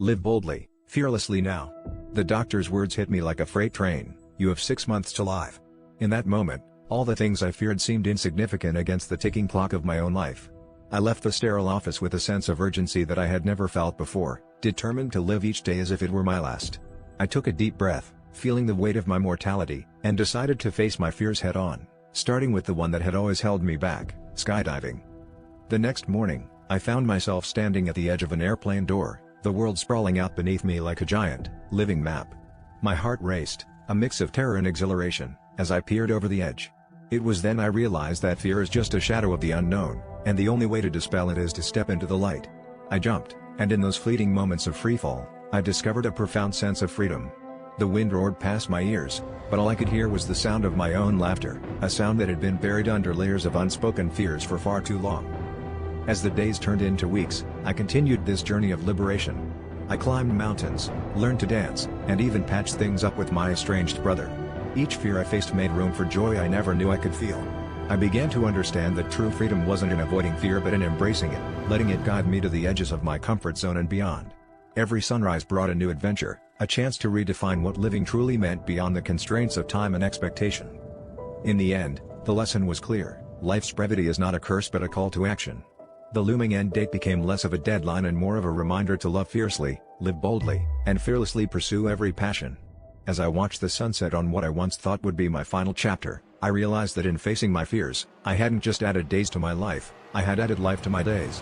Live boldly, fearlessly now. The doctor's words hit me like a freight train. You have 6 months to live. In that moment, all the things I feared seemed insignificant against the ticking clock of my own life. I left the sterile office with a sense of urgency that I had never felt before, determined to live each day as if it were my last. I took a deep breath, feeling the weight of my mortality, and decided to face my fears head-on, starting with the one that had always held me back: skydiving. The next morning, I found myself standing at the edge of an airplane door, the world sprawling out beneath me like a giant, living map. My heart raced, a mix of terror and exhilaration, as I peered over the edge. It was then I realized that fear is just a shadow of the unknown, and the only way to dispel it is to step into the light. I jumped, and in those fleeting moments of freefall, I discovered a profound sense of freedom. The wind roared past my ears, but all I could hear was the sound of my own laughter, a sound that had been buried under layers of unspoken fears for far too long. As the days turned into weeks, I continued this journey of liberation. I climbed mountains, learned to dance, and even patched things up with my estranged brother. Each fear I faced made room for joy I never knew I could feel. I began to understand that true freedom wasn't in avoiding fear but in embracing it, letting it guide me to the edges of my comfort zone and beyond. Every sunrise brought a new adventure, a chance to redefine what living truly meant beyond the constraints of time and expectation. In the end, the lesson was clear: life's brevity is not a curse but a call to action. The looming end date became less of a deadline and more of a reminder to love fiercely, live boldly, and fearlessly pursue every passion. As I watched the sunset on what I once thought would be my final chapter, I realized that in facing my fears, I hadn't just added days to my life, I had added life to my days.